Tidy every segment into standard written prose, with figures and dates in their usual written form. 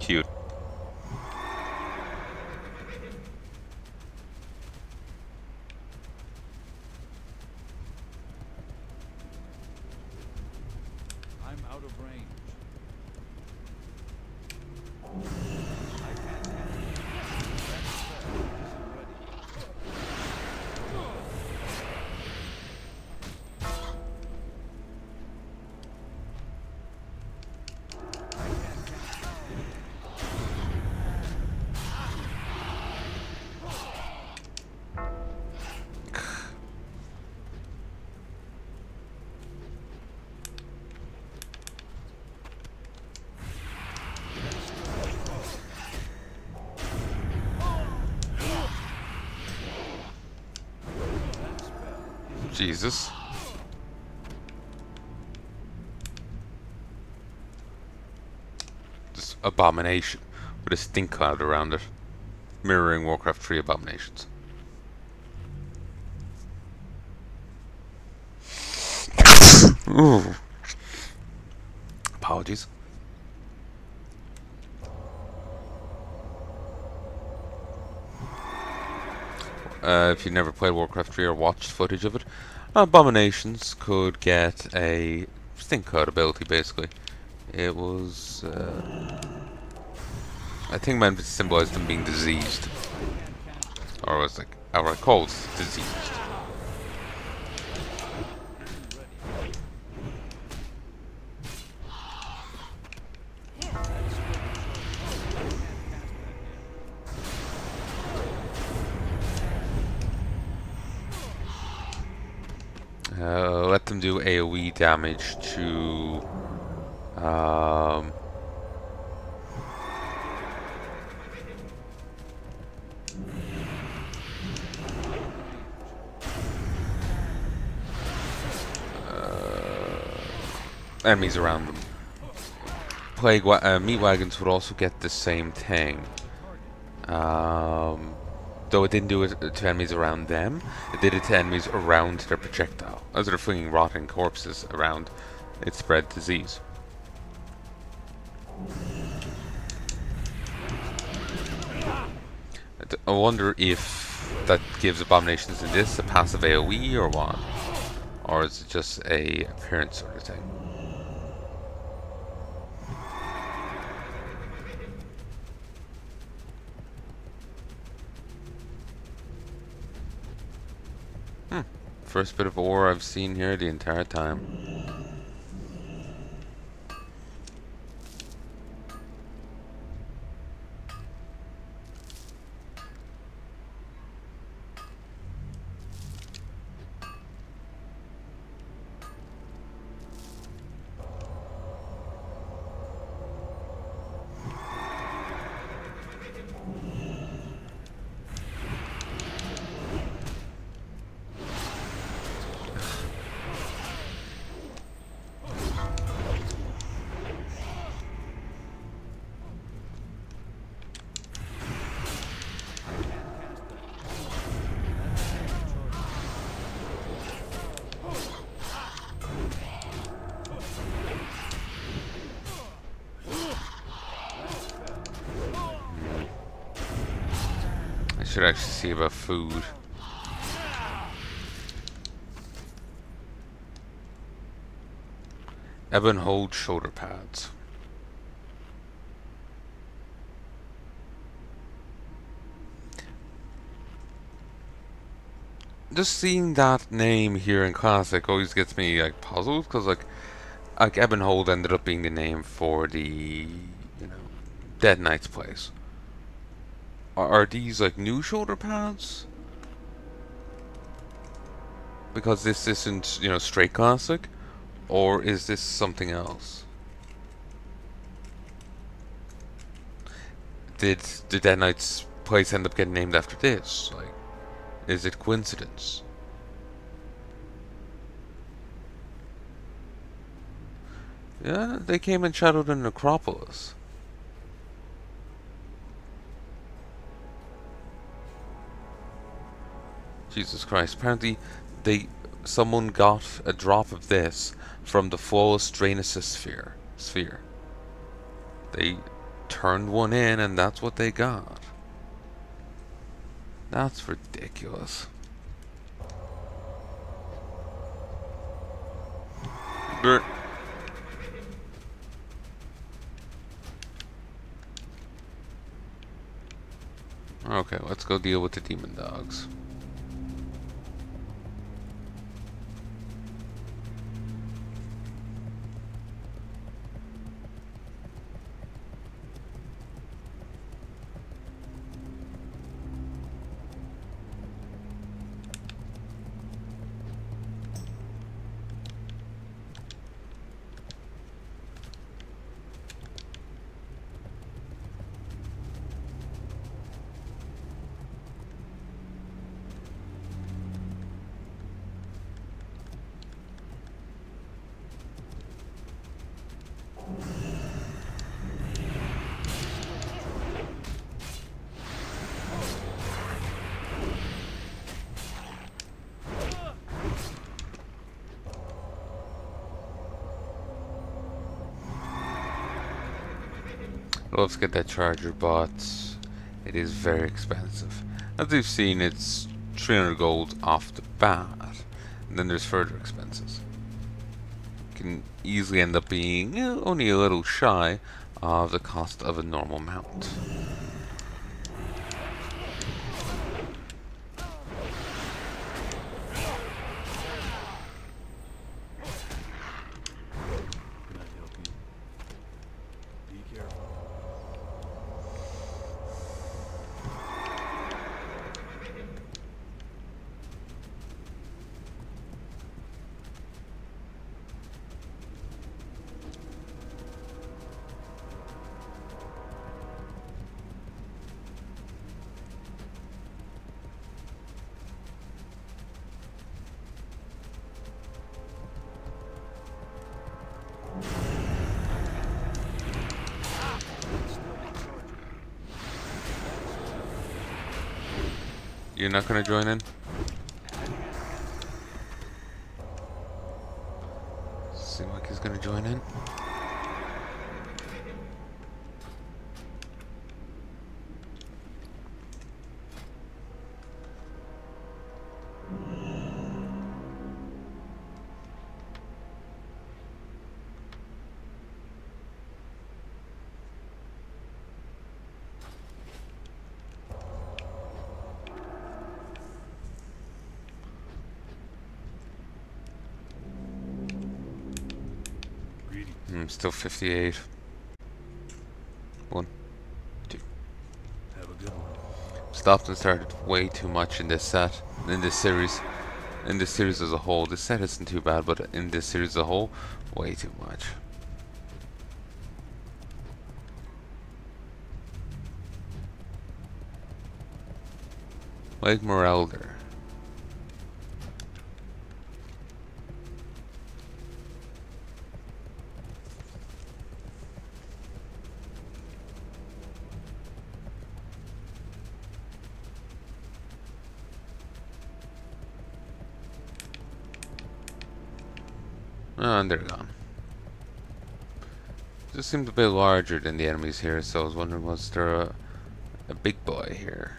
cute. I'm out of range. I can't catch it. That spell isn't ready. I can't catch it. That spell isn't Jesus. This abomination with a stink cloud around it, mirroring Warcraft 3 abominations. Ooh. Apologies. If you never played Warcraft 3 or watched footage of it, abominations could get a stink cloud ability, basically. It was, I think meant to symbolize them being diseased. Or was like outright called diseased. Let them do AoE damage to enemies around them. Meat wagons would also get the same thing. Though it didn't do it to enemies around them, it did it to enemies around their projectile. As they're flinging rotting corpses around, it spread disease. I wonder if that gives abominations in this a passive AoE or what? Or is it just a appearance sort of thing? First bit of ore I've seen here the entire time. I should actually see about food. Ebon hold shoulder pads. Just seeing that name here in Classic always gets me like puzzled, because like Ebonhold ended up being the name for the Dead Knight's place. Are these like new shoulder pads? Because this isn't straight Classic, or is this something else? Did the Dead Knight's place end up getting named after this? Like, is it coincidence? Yeah, they came and shadowed in Necropolis. Jesus Christ! Apparently, someone got a drop of this from the flawless Draenus sphere. They turned one in, and that's what they got. That's ridiculous. Brr. Okay, let's go deal with the demon dogs. Let's get that charger, but it is very expensive. As you've seen, it's 300 gold off the bat, and then there's further expenses. Can easily end up being only a little shy of the cost of a normal mount. Can I help you? Be careful. You're not gonna join in? Seems like he's gonna join in. Still 58. 1, 2. Have a good one. Stopped and started way too much in this set, in this series. In this series as a whole. This set isn't too bad, but in this series as a whole, way too much. Like Morelder. Oh, and they're gone. Just seemed a bit larger than the enemies here, so I was wondering, was there a big boy here?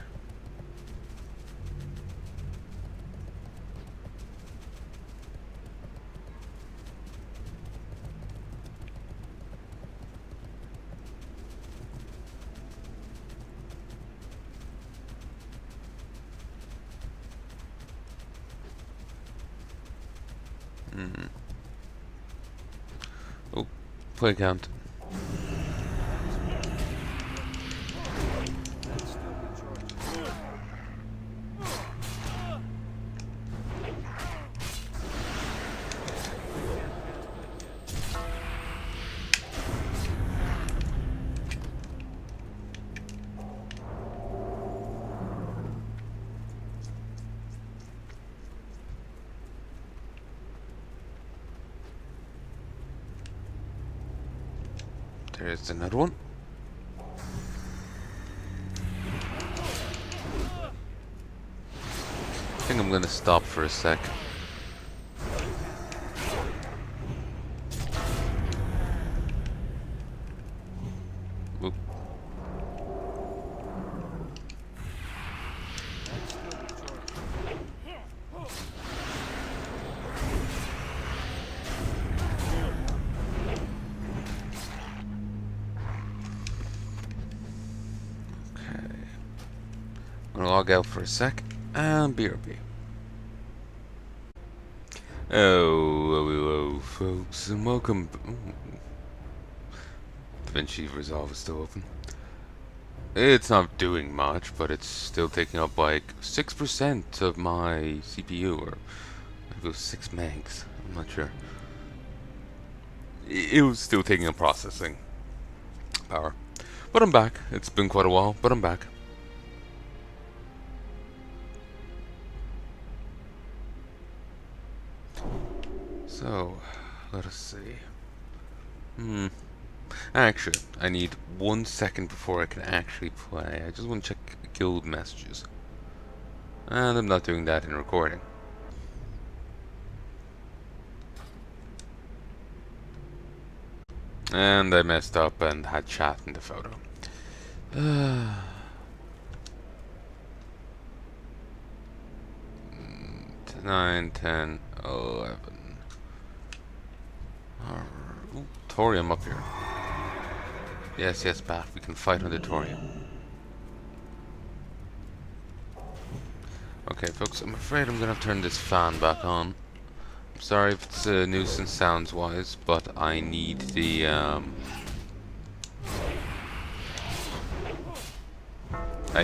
Oh, play count. There's another one. I think I'm gonna stop for a sec. Oop. gonna log out for a sec and BRB. Hello, folks, and welcome. Ooh, DaVinci Resolve is still open. It's not doing much, but it's still taking up like 6% of my CPU, or maybe it was 6 megs. I'm not sure. It was still taking up processing power. But I'm back. It's been quite a while, but I'm back. So, let us see. Actually, I need 1 second before I can actually play. I just want to check guild messages. And I'm not doing that in recording. And I messed up and had chat in the photo. 9, 10, 11. Ooh, thorium up here. Yes, yes, Bat, we can fight on the thorium. Okay, folks, I'm afraid I'm gonna have to turn this fan back on. I'm sorry if it's a nuisance sounds-wise, but I need the, I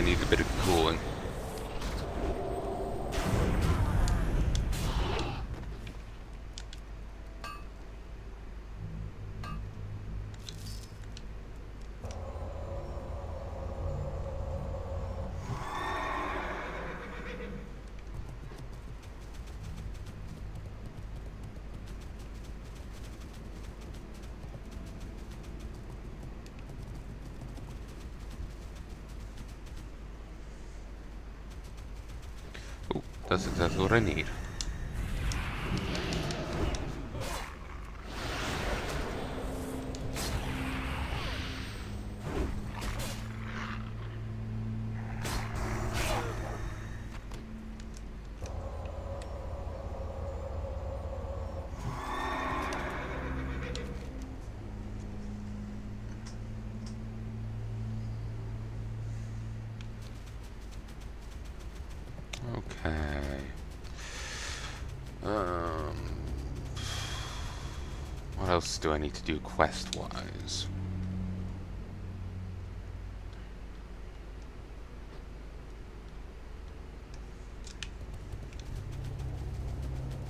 need a bit of cooling. Oh, that's exactly what I need. Okay. What else do I need to do quest-wise?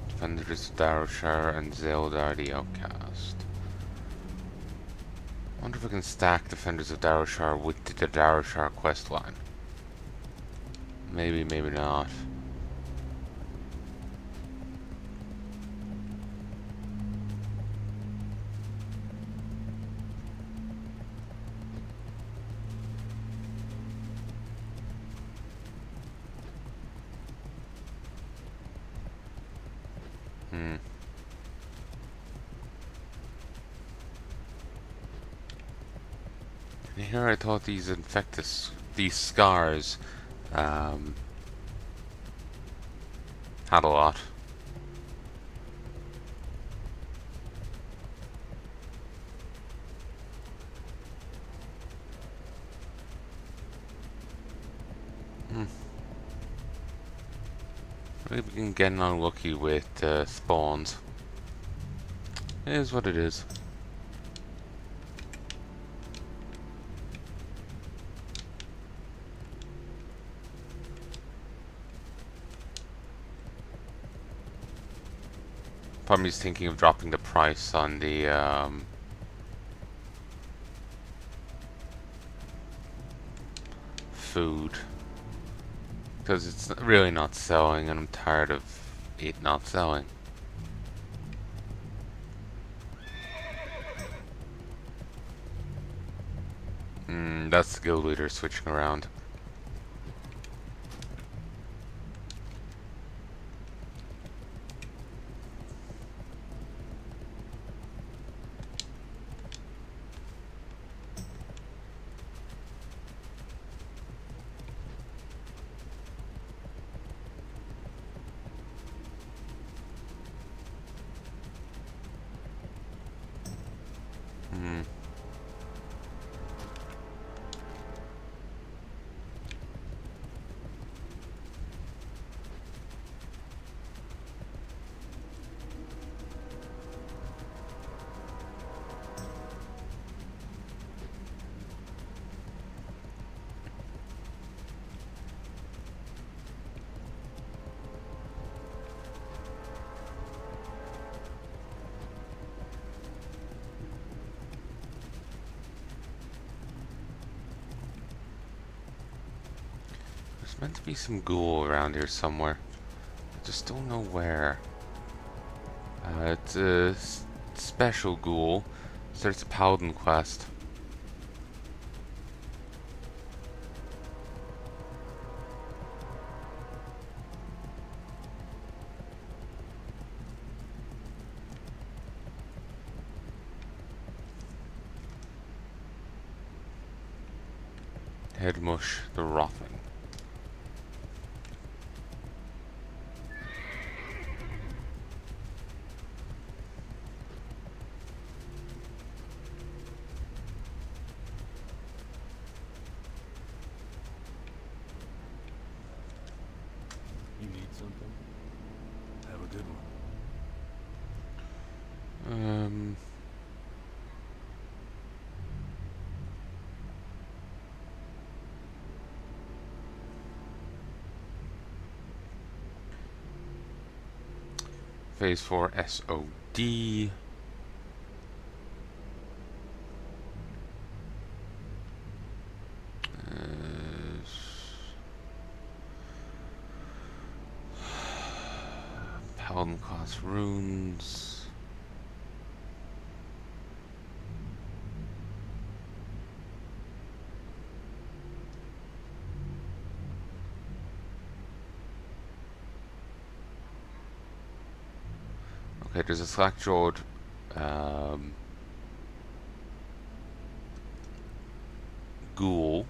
Defenders of Daroshar and Zeldar the Outcast. I wonder if I can stack Defenders of Daroshar with the Daroshar quest line. Maybe, maybe not. Here I thought these scars, had a lot. Maybe we can get unlucky with spawns. It is what it is. Probably just thinking of dropping the price on the food, because it's really not selling and I'm tired of it not selling. That's the guild leader switching around. meant to be some ghoul around here somewhere. I just don't know where. It's a special ghoul. Starts a paladin quest. Headmush the Rotting. You need something? Have a good one. Um, Phase 4 SOD. Paladin class runes. Okay, there's a slack-jawed ghoul.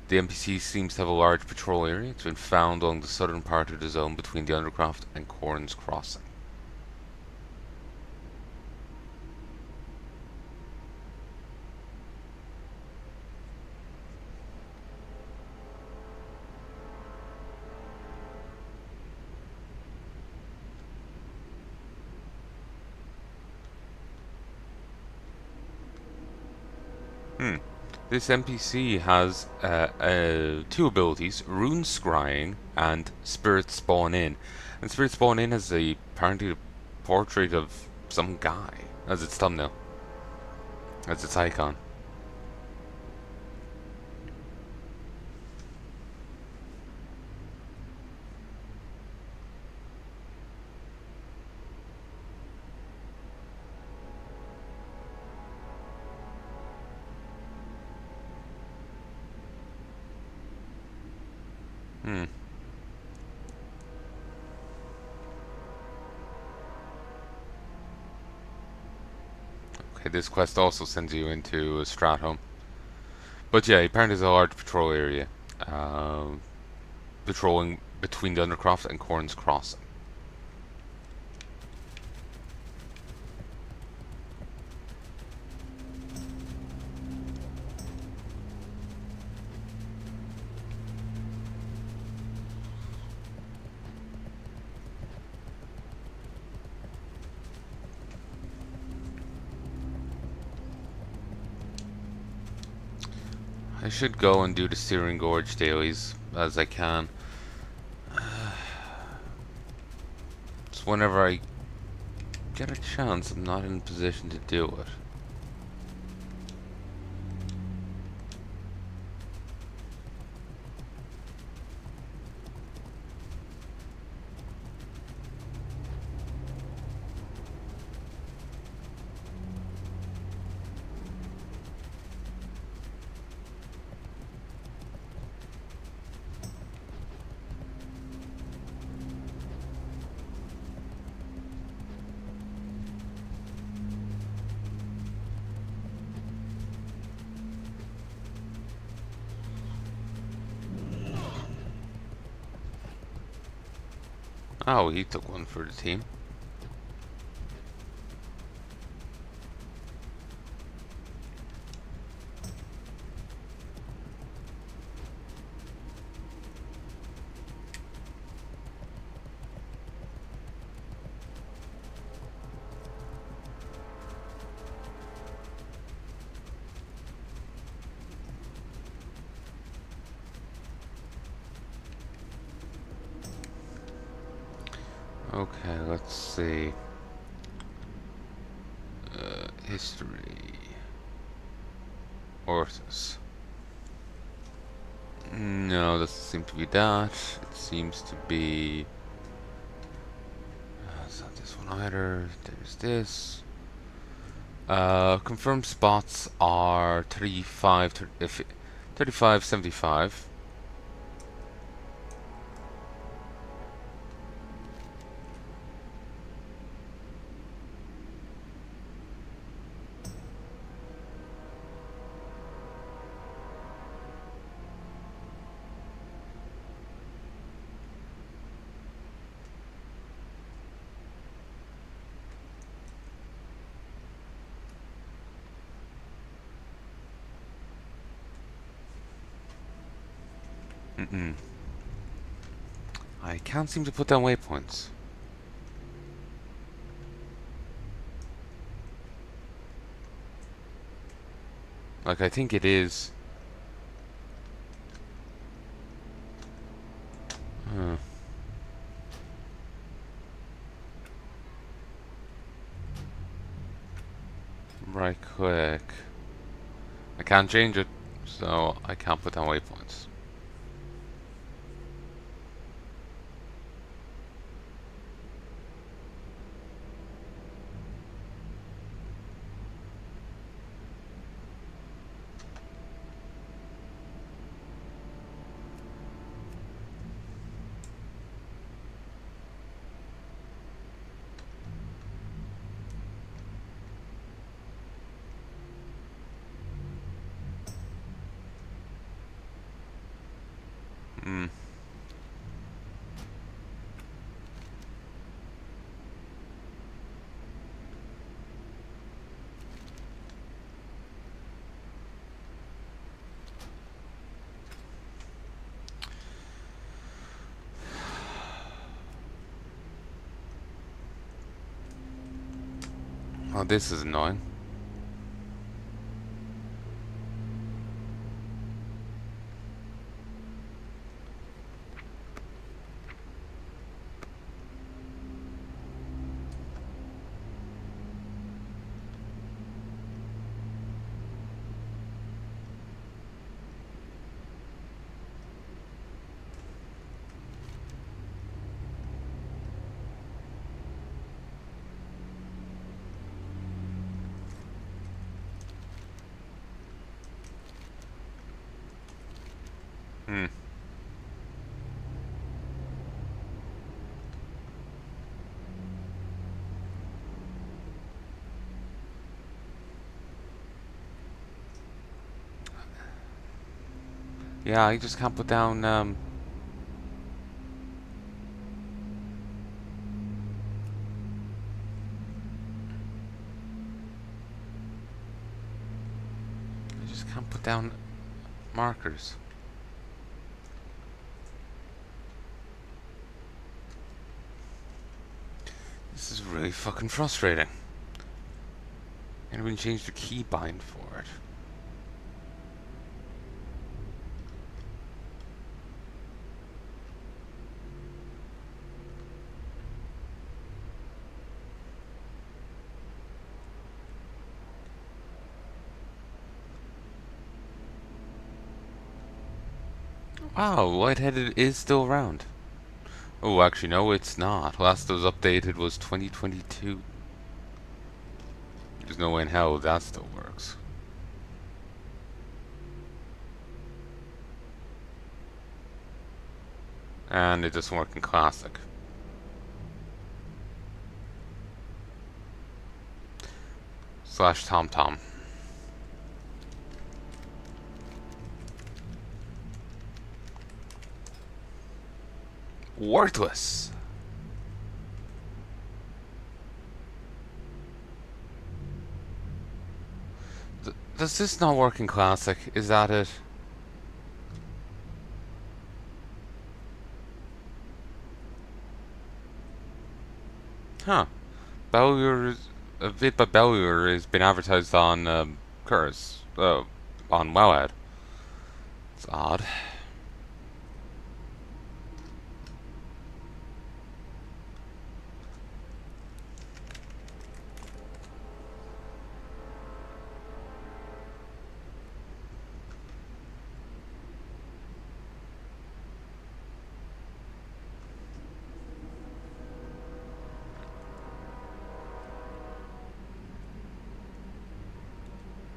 The NPC seems to have a large patrol area. It's been found along the southern part of the zone between the Undercroft and Corn's Crossing. This NPC has two abilities: Rune Scrying and Spirit Spawn In. And Spirit Spawn In has apparently a portrait of some guy as its thumbnail, as its icon. Hmm. Okay, this quest also sends you into a Stratholme. But yeah, apparently there's a large patrol area. Patrolling between the Undercroft and Corn's Crossing. I should go and do the Searing Gorge dailies as I can. Just whenever I get a chance, I'm not in a position to do it. Oh, he took one for the team. Okay, let's see. History. Orthas. No, doesn't seem to be that. It seems to be... it's not this one either. There's this. Confirmed spots are 35, 35, 75. Mm-mm. I can't seem to put down waypoints. Like, I think it is... Huh. Right click. I can't change it, so I can't put down waypoints. Hmm. Oh, this is annoying. Hmm. Yeah, I just can't put down, I just can't put down markers. This is really fucking frustrating. Can't even change the keybind for it. Wow, Whiteheaded is still around. Oh, actually, no, it's not. Last it was updated was 2022. There's no way in hell that still works. And it doesn't work in Classic. Slash TomTom. Worthless! Does this not work in Classic? Is that it? Huh. Belluar, a bit by Belluar has been advertised on Curse, on WoW. It's odd.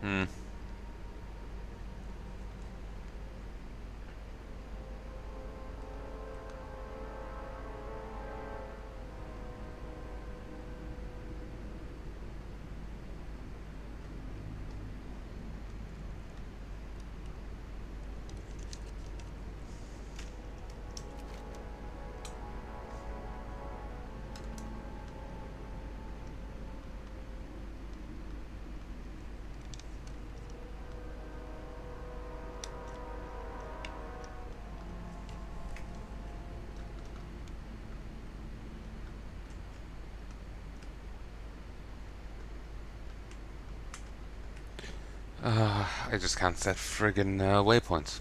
Hmm. I just can't set friggin' waypoints.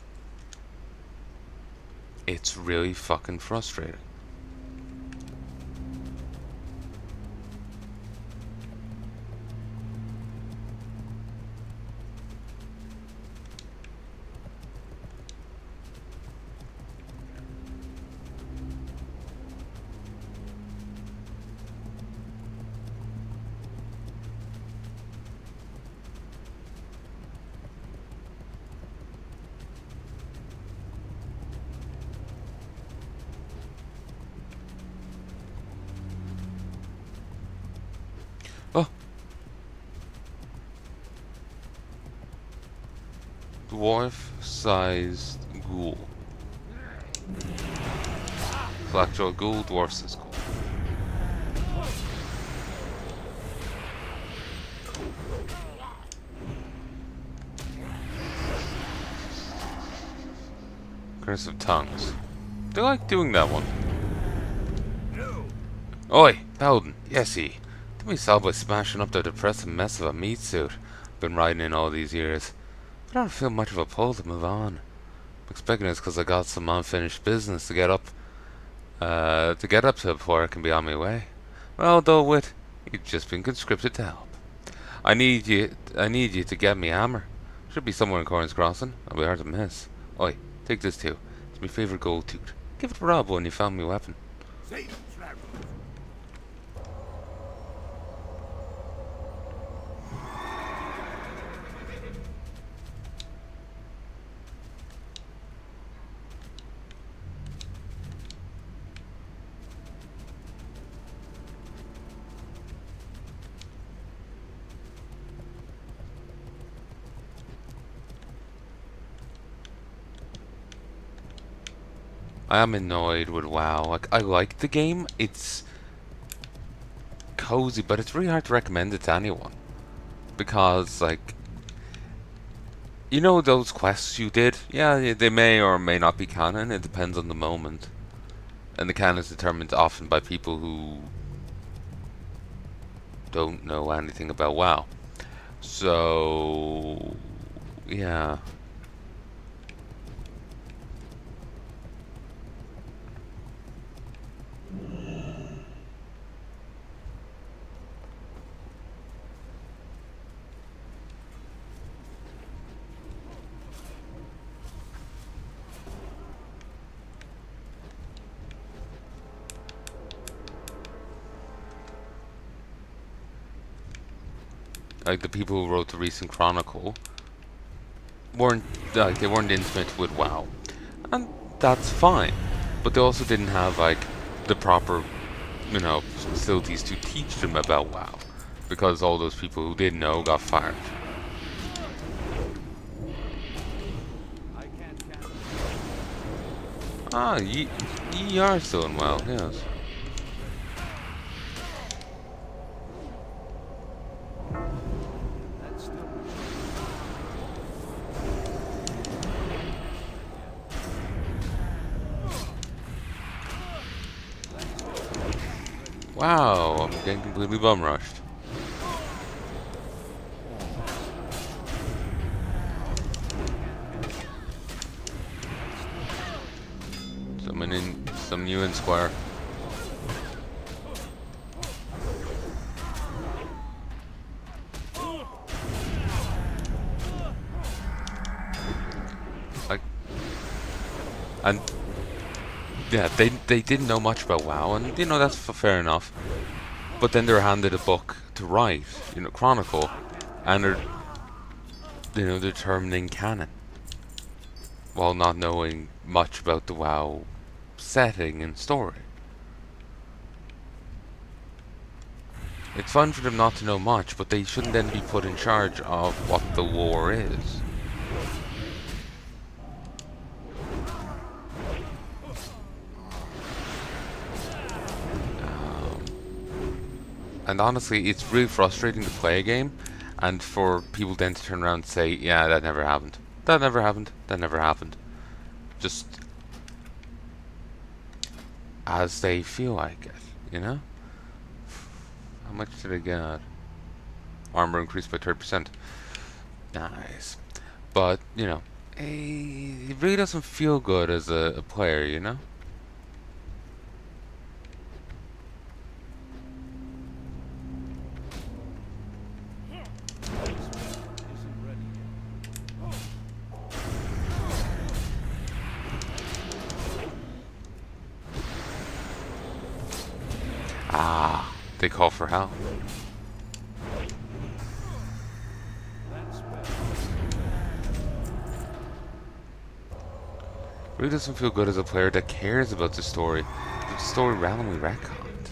It's really fucking frustrating. Oh, dwarf-sized ghoul. Blackjaw ghoul, dwarf-sized ghoul. Curse of tongues. They like doing that one. Oi, Paladin, yesy. Do me solve by smashing up the depressing mess of a meat suit I've been riding in all these years. But I don't feel much of a pull to move on. I'm expecting it's because I got some unfinished business to get up to before I can be on my way. Well, though, wit, you've just been conscripted to help. I need you to get me hammer. Should be somewhere in Corn's Crossing. I'll be hard to miss. Oi, take this too. It's my favourite gold tooth. Give it to Rob when you found me weapon. I am annoyed with WoW. Like, I like the game. It's cozy, but it's really hard to recommend it to anyone. Because, like, you know those quests you did? Yeah, they may or may not be canon. It depends on the moment. And the canon is determined often by people who don't know anything about WoW. So, yeah. Like the people who wrote the recent Chronicle weren't they weren't intimate with WoW, and that's fine. But they also didn't have like the proper, facilities to teach them about WoW, because all those people who did know got fired. Ah, ye are doing well, yes. Wow, I'm getting completely bum rushed. Some new in square. Like, and yeah, they didn't know much about WoW, and that's fair enough. But then they're handed a book to write, Chronicle, and they're determining canon while not knowing much about the WoW setting and story. It's fun for them not to know much, but they shouldn't then be put in charge of what the lore is. And honestly, it's really frustrating to play a game and for people then to turn around and say, yeah, that never happened. That never happened. That never happened. Just as they feel like it, you know? How much did I get? Armor increased by 30%. Nice. But, it really doesn't feel good as a player, you know? Isn't ready yet. Ah, they call for help. That's better. Really doesn't feel good as a player that cares about the story. The story randomly retconned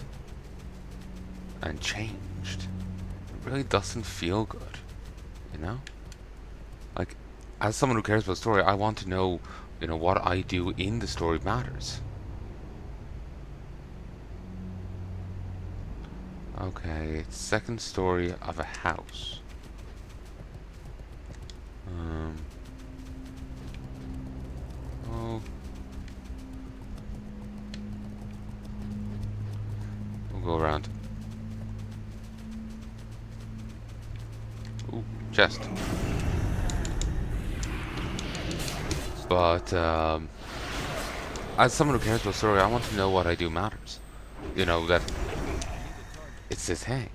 and changed. It really doesn't feel good, you know? Like, as someone who cares about the story, I want to know, what I do in the story matters. Okay, second story of a house. Oh, we'll go around. Ooh, chest. But as someone who cares about the story, I want to know what I do matters. That it's the thing.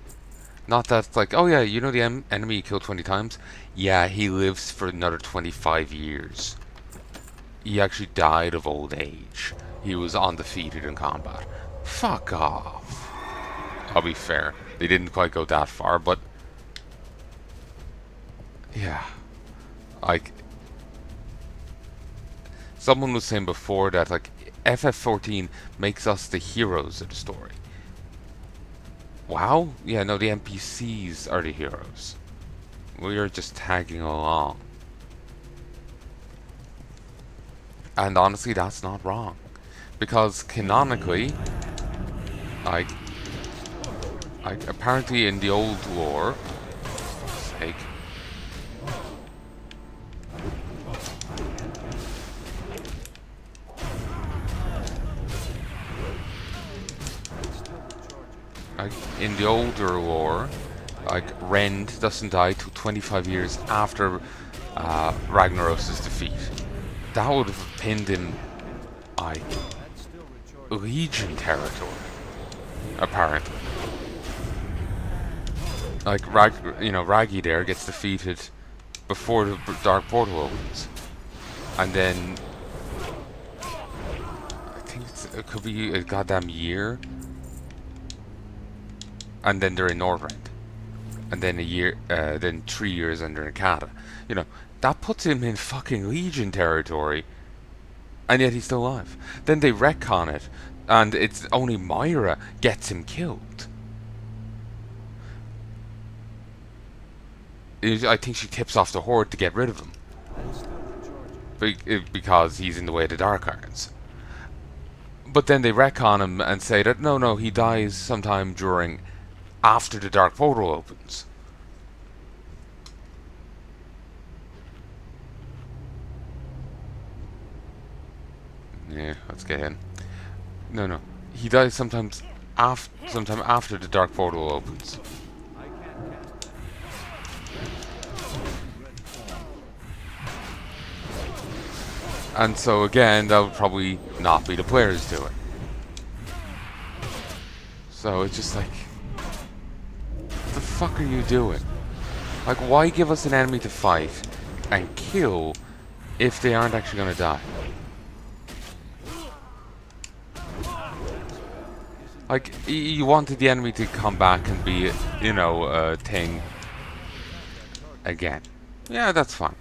Not that it's like, oh yeah, the enemy you killed 20 times? Yeah, he lives for another 25 years. He actually died of old age. He was undefeated in combat. Fuck off. I'll be fair. They didn't quite go that far, but yeah. Like, someone was saying before that, like, FF14 makes us the heroes of the story. WoW? Yeah, no, the NPCs are the heroes. We are just tagging along. And honestly, that's not wrong. Because canonically, like apparently in the old lore, for sake, like in the older lore, like Rend doesn't die till 25 years after Ragnaros' defeat. That would have pinned him, like, Legion territory, apparently. Like Raggy there gets defeated before the Dark Portal opens, and then I think it could be a goddamn year, and then they're in Northrend, and then a year, then 3 years under Nakata. That puts him in fucking Legion territory, and yet he's still alive. Then they retcon it, and it's only Myra gets him killed. I think she tips off the Horde to get rid of him. Because he's in the way of the Dark Irons. But then they retcon him and say that no, he dies sometime after the Dark Portal opens. Yeah, let's get in. No. He dies sometime after the Dark Portal opens. And so again, that would probably not be the players doing. So it's just like, what the fuck are you doing? Like, why give us an enemy to fight and kill if they aren't actually gonna die? Like, you wanted the enemy to come back and be, a thing again. Yeah, that's fine.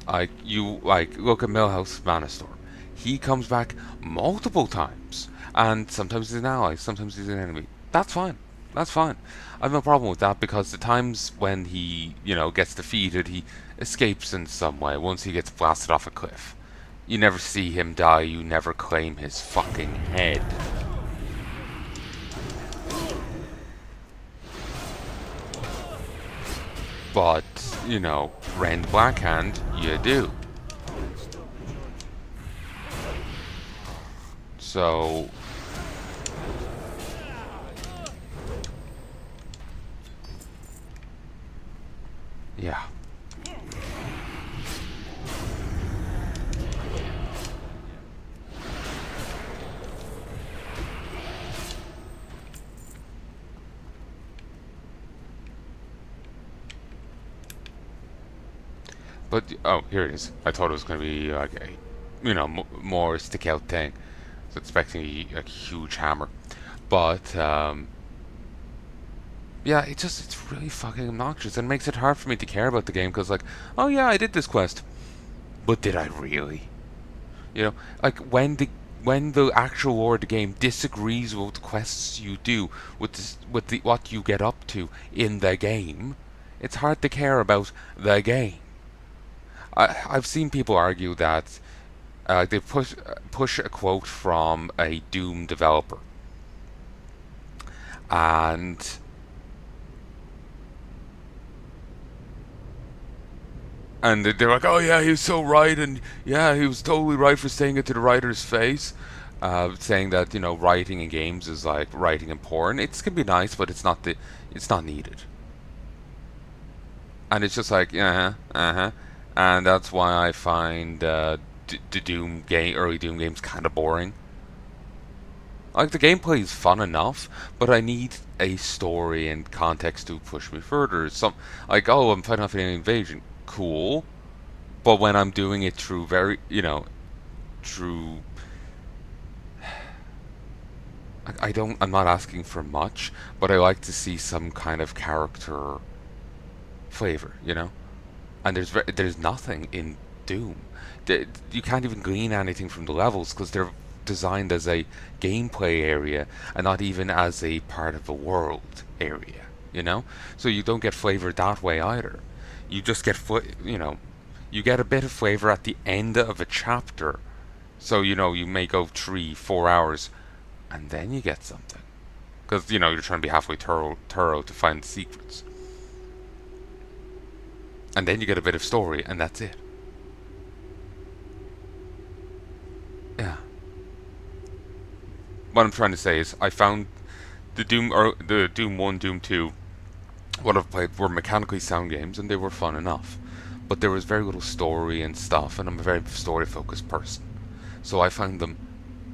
Like, you, like, look at Millhouse Manastorm. He comes back multiple times. And sometimes he's an ally, sometimes he's an enemy. That's fine. That's fine. I have no problem with that because the times when he, gets defeated, he escapes in some way once he gets blasted off a cliff. You never see him die, you never claim his fucking head. But, Rend Blackhand, you do. So, yeah. But, oh, here it is. I thought it was going to be like a, more stick out thing. I was expecting a huge hammer. But, yeah, it's really fucking obnoxious and makes it hard for me to care about the game because, like, oh yeah, I did this quest. But did I really? Like, when the actual lore of the game disagrees with the quests you do, with the what you get up to in the game, it's hard to care about the game. I've seen people argue that they push a quote from a Doom developer, and they're like, "Oh yeah, he was so right, and yeah, he was totally right for saying it to the writer's face." Saying that writing in games is like writing in porn. It's gonna be nice, but it's not needed. And it's just like, and that's why I find the early Doom games kind of boring. Like, the gameplay is fun enough, but I need a story and context to push me further. Some like, oh, I'm fighting off an invasion, cool. But when I'm doing it through through, I'm not asking for much, but I like to see some kind of character flavor. And there's nothing in Doom. You can't even glean anything from the levels because they're designed as a gameplay area and not even as a part of the world area. So you don't get flavor that way either. You just get you get a bit of flavor at the end of a chapter. So you may go 3-4 hours and then you get something because you're trying to be halfway thorough to find secrets, and then you get a bit of story and that's it. Yeah. What I'm trying to say is, I found the Doom 1, Doom 2, what I've played were mechanically sound games, and they were fun enough. But there was very little story and stuff, and I'm a very story focused person. So I found them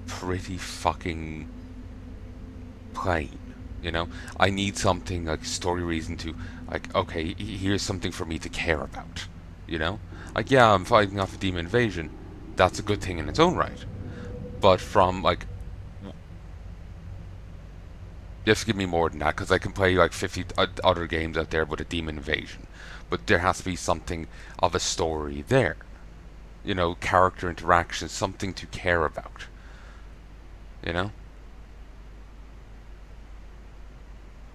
pretty fucking plain. I need something like story reason to, like, okay, here's something for me to care about. Like, yeah, I'm fighting off a demon invasion. That's a good thing in its own right. But from like, you have to give me more than that because I can play like 50 other games out there with a demon invasion. But there has to be something of a story there. Character interaction, something to care about. You know?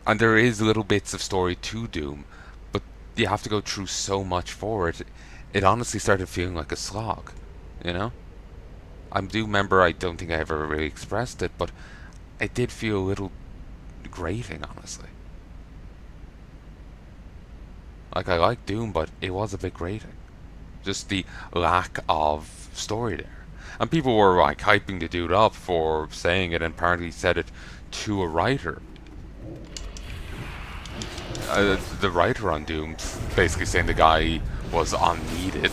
And there is little bits of story to Doom, but you have to go through so much for it. It honestly started feeling like a slog. You know? I do remember, I don't think I ever really expressed it, but it did feel a little grating, honestly. Like, I like Doom, but it was a bit grating. Just the lack of story there. And people were like hyping the dude up for saying it, and apparently said it to a writer. The writer on Doom basically saying the guy was unneeded,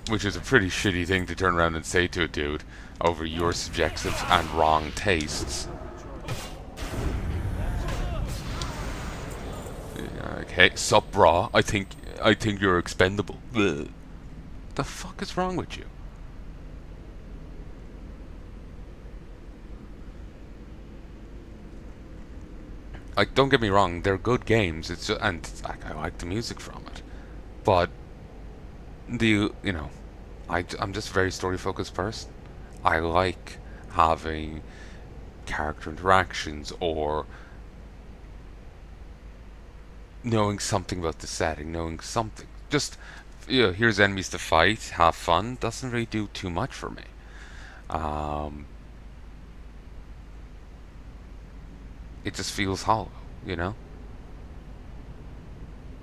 which is a pretty shitty thing to turn around and say to a dude over your subjective and wrong tastes. Okay, sup, brah? I think you're expendable. Bleh. The fuck is wrong with you? like, don't get me wrong, they're good games. It's just, and like, I like the music from it, but you know, I'm just a very story focused person. I like having character interactions or knowing something about the setting, knowing something. Just, here's enemies to fight, have fun. Doesn't really do too much for me. Um, it just feels hollow, you know.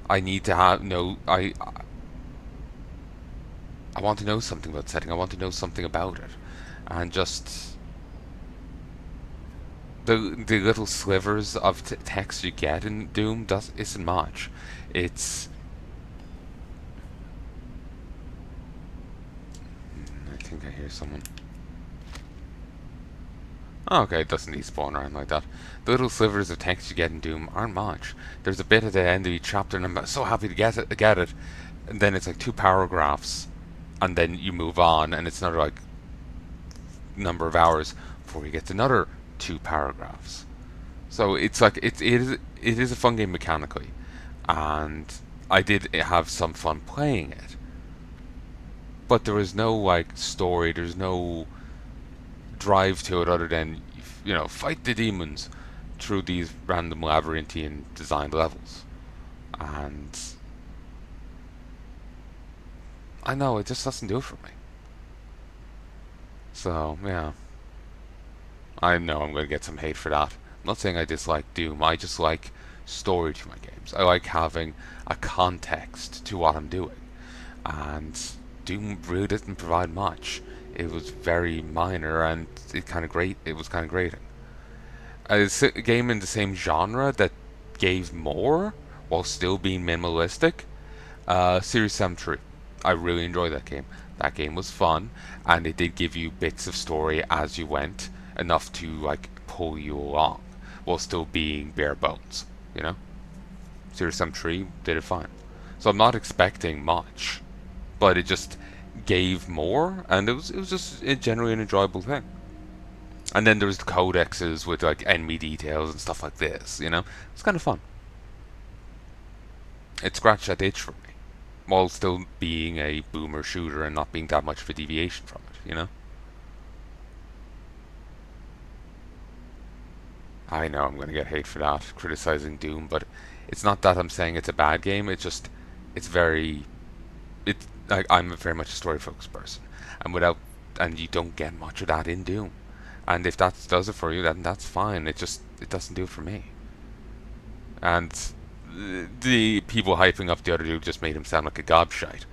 I need to have no. I want to know something about the setting. I want to know something about it, and just the little slivers of text you get in Doom isn't much. It's I think I hear someone. Oh, okay, it doesn't despawn around like that. The little slivers of text you get in Doom aren't much. There's a bit at the end of each chapter, and I'm so happy to get it. And then it's like two paragraphs, and then you move on, and it's another like number of hours before you get another two paragraphs. So it's like it is a fun game mechanically, and I did have some fun playing it. But there was no like story. There's no drive to it other than fight the demons through these random labyrinthian designed levels, and I know it just doesn't do it for me. So yeah, I know I'm going to get some hate for that. I'm not saying I dislike Doom. I just like story to my games. I like having a context to what I'm doing, and Doom really didn't provide much. It was very minor, and it was kind of grating. A game in the same genre that gave more while still being minimalistic. Series 73. I really enjoyed that game. That game was fun, and it did give you bits of story as you went, enough to like pull you along, while still being bare bones. You know, Series 73 did it fine. So I'm not expecting much, but it just gave more, and it was just generally an enjoyable thing. And then there's the codexes with like enemy details and stuff like this. It's kind of fun. It scratched that itch for me, while still being a boomer shooter and not being that much of a deviation from it. I know I'm going to get hate for that, criticizing Doom, but it's not that I'm saying it's a bad game. It's very, it's like I'm very much a story focused person, and and you don't get much of that in Doom. And if that does it for you, then that's fine. It doesn't do it for me. And the people hyping up the other dude just made him sound like a gobshite,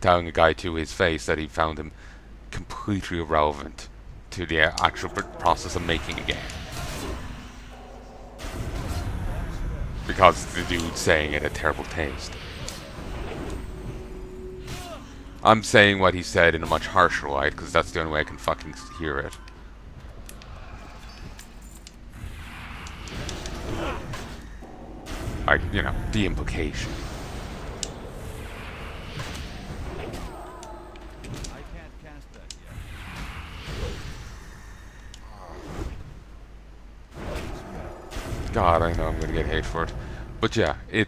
telling a guy to his face that he found him completely irrelevant to the actual process of making a game. Because the dude saying it had terrible taste. I'm saying what he said in a much harsher light, because that's the only way I can fucking hear it. Like, the implication. I can't cast that yet. God, I know I'm gonna get hate for it. But yeah, I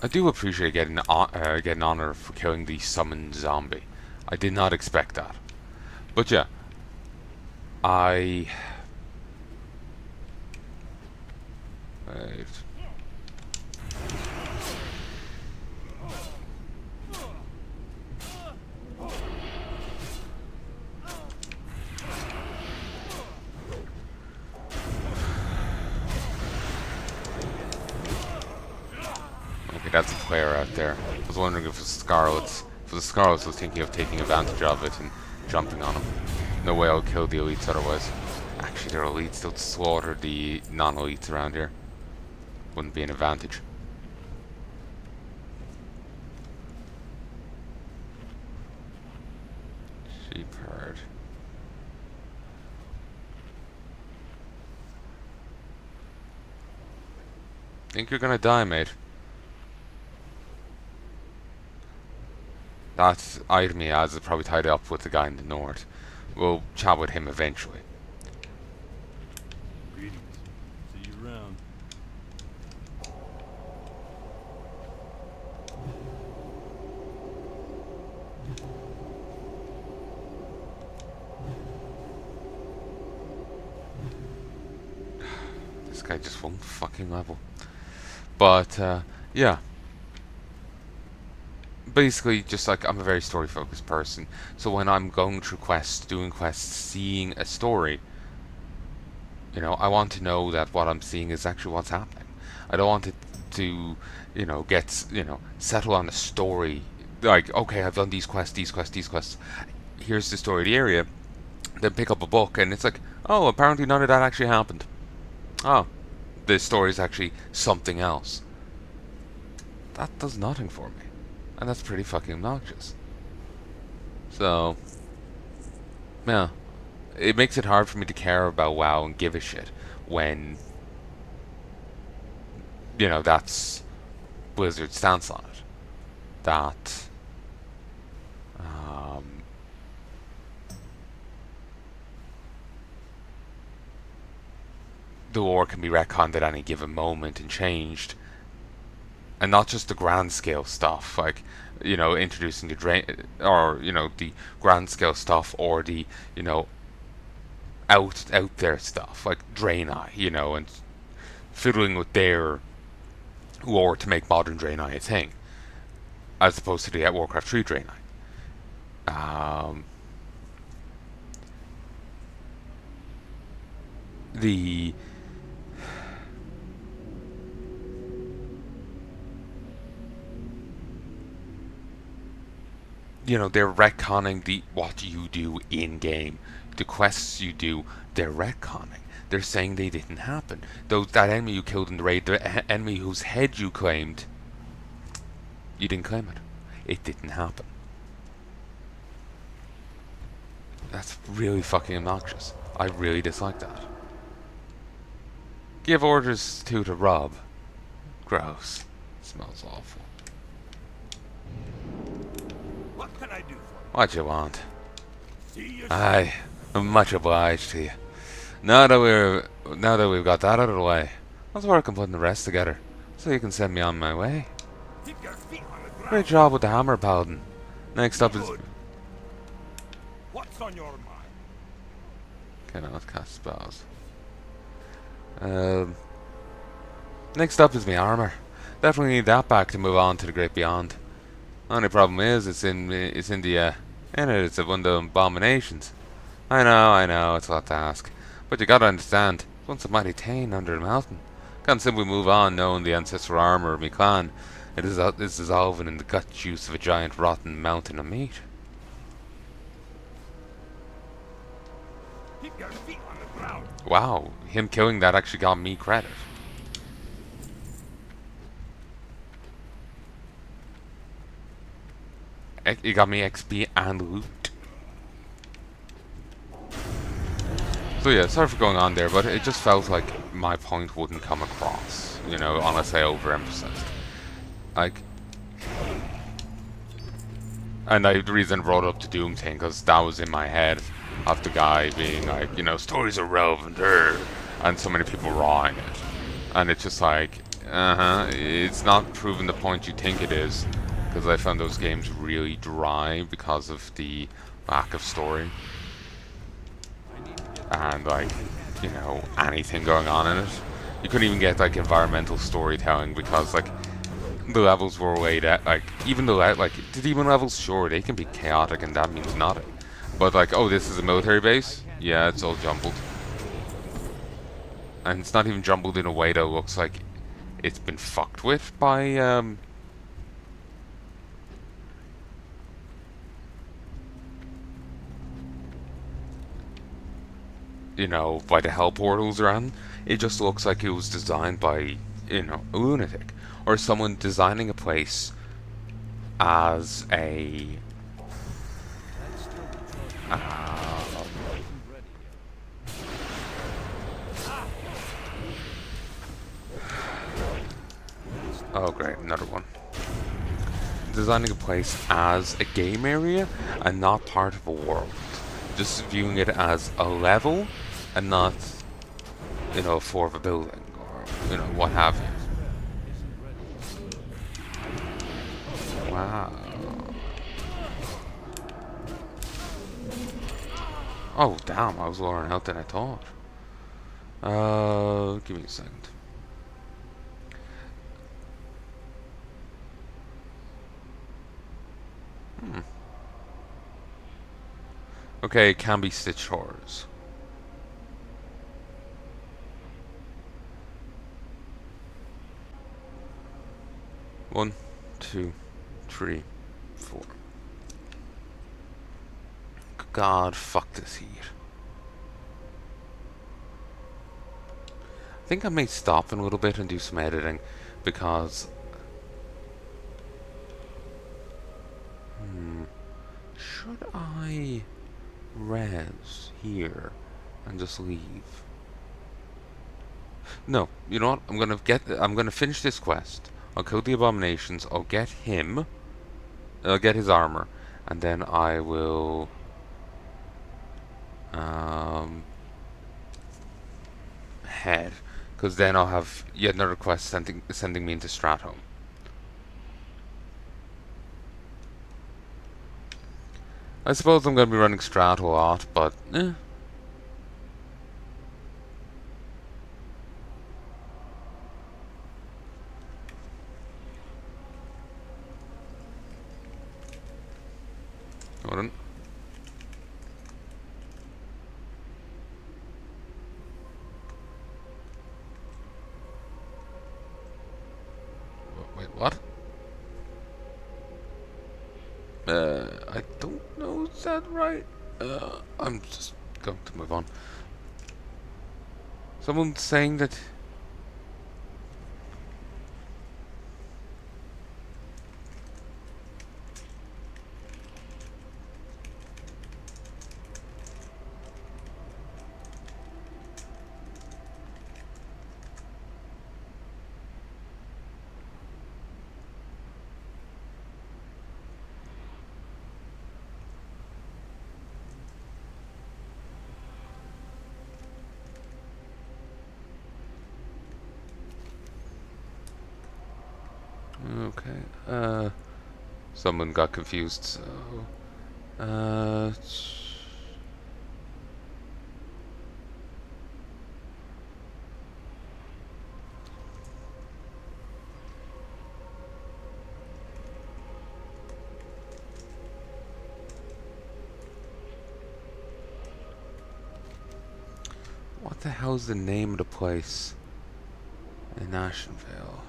do appreciate getting honor for killing the summoned zombie. I did not expect that. But yeah, I. Wait. Okay, that's a player out there. I was wondering if it was Scarlets. If it was Scarlets, I was thinking of taking advantage of it and jumping on him. No way I'll kill the elites otherwise. Actually, they're elites. They'll slaughter the non-elites around here. Wouldn't be an advantage. Sheep herd. Think you're gonna die, mate. That item he has is probably tied up with the guy in the north. We'll chat with him eventually. Greetings. See you around. guy just won't fucking level. But, yeah. Basically, just like, I'm a very story focused person. So when I'm going through quests, doing quests, seeing a story, I want to know that what I'm seeing is actually what's happening. I don't want it to, settle on a story. Like, okay, I've done these quests, these quests, these quests. Here's the story of the area. Then pick up a book, and it's like, oh, apparently none of that actually happened. Oh, the story is actually something else. That does nothing for me. And that's pretty fucking obnoxious. So, yeah. It makes it hard for me to care about WoW and give a shit when, that's Blizzard's stance on it. That, um, the lore can be retconned at any given moment and changed. And not just the grand scale stuff, like, introducing the drain, or, the grand scale stuff, or the, out there stuff, like Draenei, and fiddling with their lore to make modern Draenei a thing, as opposed to the Warcraft 3 Draenei. Um, the they're retconning the what you do in game, the quests you do. They're retconning. They're saying they didn't happen. That enemy you killed in the raid, the enemy whose head you claimed, you didn't claim it. It didn't happen. That's really fucking obnoxious. I really dislike that. Give orders to Rob. Gross. Smells awful. What can I do for you? What you want? See you Aye, I'm much obliged to you. Now that we've got that out of the way, let's work on putting the rest together, so you can send me on my way. Keep your feet on the ground. Great job with the hammer, Paladin. Next up is... Good. What's on your mind? Cannot cast spells. Next up is my armor. Definitely need that back to move on to the Great Beyond. Only problem is it's in the it's one of the abominations. I know, it's a lot to ask. But you gotta understand, once a mighty Tane under the mountain. Can't simply move on knowing the ancestral armor of my clan. It is dissolving in the gut juice of a giant rotten mountain of meat. Keep your feet on the ground. Wow, him killing that actually got me credit. It got me XP and loot. So yeah, sorry for going on there, but it just felt like my point wouldn't come across, unless I overemphasized. Like, and the reason I brought up the Doom thing, because that was in my head of the guy being like, stories are relevant, and so many people rawing it. And it's just like, it's not proving the point you think it is, because I found those games really dry because of the lack of story. And like, anything going on in it. You couldn't even get like environmental storytelling because like the levels were laid out, like even the the demon levels, sure, they can be chaotic and that means nothing. But like, oh, this is a military base? Yeah, it's all jumbled. And it's not even jumbled in a way that looks like it's been fucked with by by the hell portals around. It just looks like it was designed by, a lunatic. Or someone designing a place as a... oh great, another one. Designing a place as a game area and not part of a world. Just viewing it as a level and not, a floor of a building or, what have you. Wow. Oh, damn, I was lower in health than I thought. Give me a second. Hmm. Okay, it can be stitch horrors. One, two, three, four. God, fuck this heat. I think I may stop in a little bit and do some editing because should I res here and just leave? No, you know what? I'm gonna finish this quest. I'll kill the abominations. I'll get him. I'll get his armor, and then I will um head, because then I'll have yet another quest sending me into Stratholme. I suppose I'm gonna be running Strat a lot, but hold on. Wait, what? I don't know. Is that right? I'm just going to move on. Someone's saying that. Okay. Someone got confused. So. Uh. What the hell's the name of the place in Ashenvale?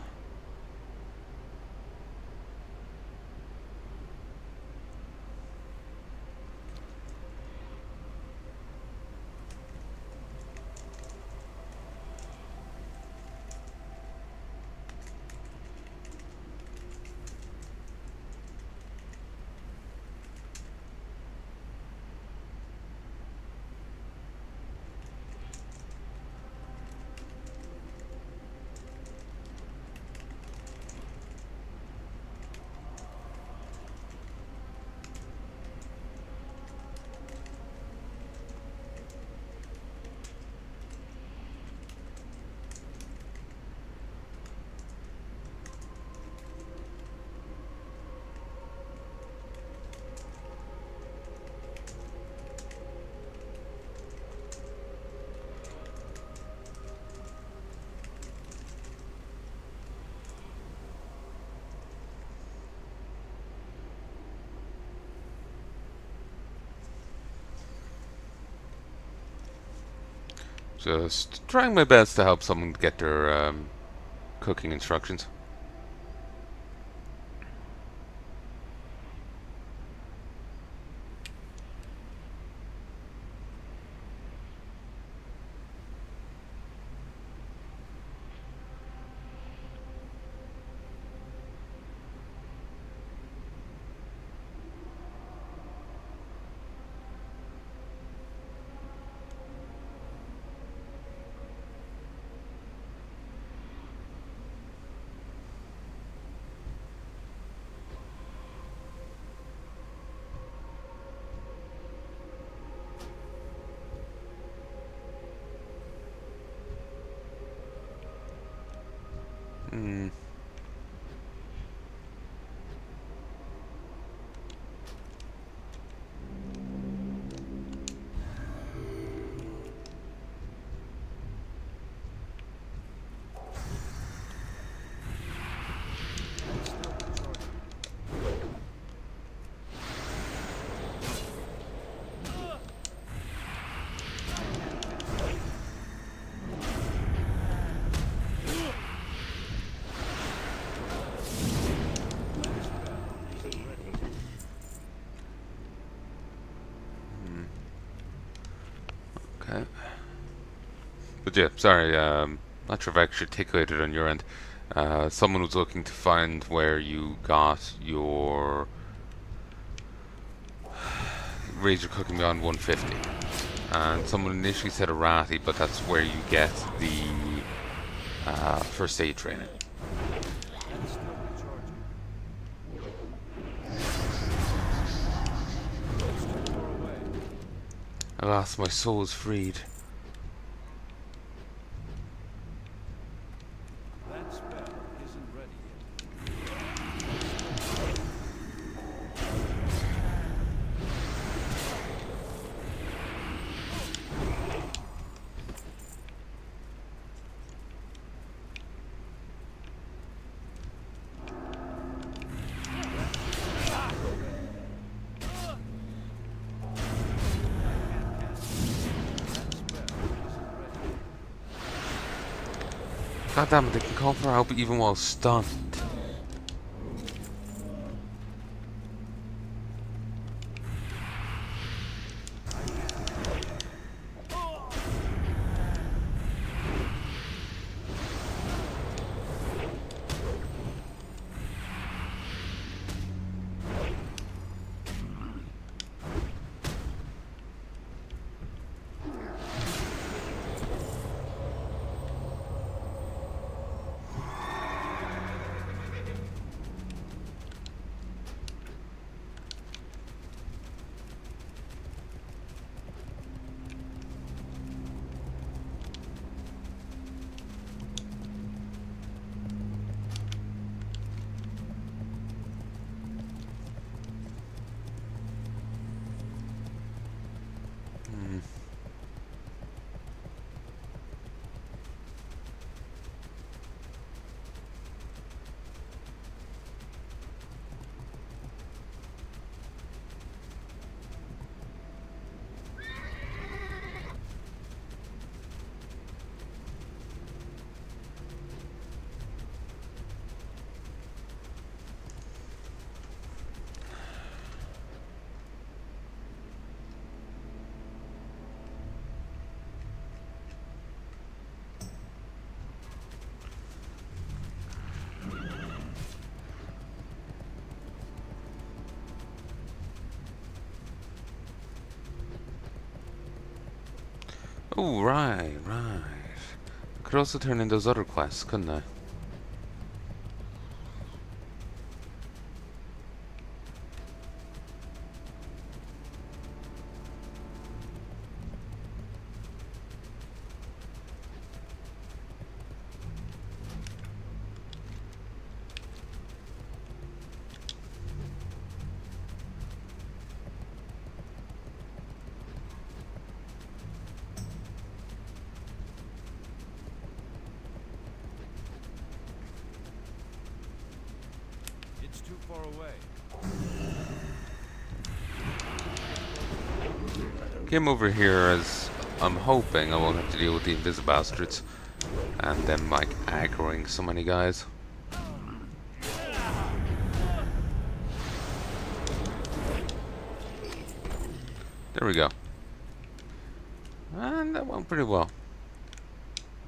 Just trying my best to help someone get their cooking instructions. Hmm. But yeah, sorry, not sure if I actually articulated on your end. Someone was looking to find where you got your Razor Cooking Beyond 150. And someone initially said Arati, but that's where you get the first aid training. It's still recharging. It's too far away. Alas, my soul is freed. That spell isn't ready yet. God damn it, they can call for help even while stunned. Oh, right. I could also turn in those other quests, couldn't I? It's too far away. Came over here as I'm hoping I won't have to deal with the Invisibastards and them like aggroing so many guys. There we go. And that went pretty well.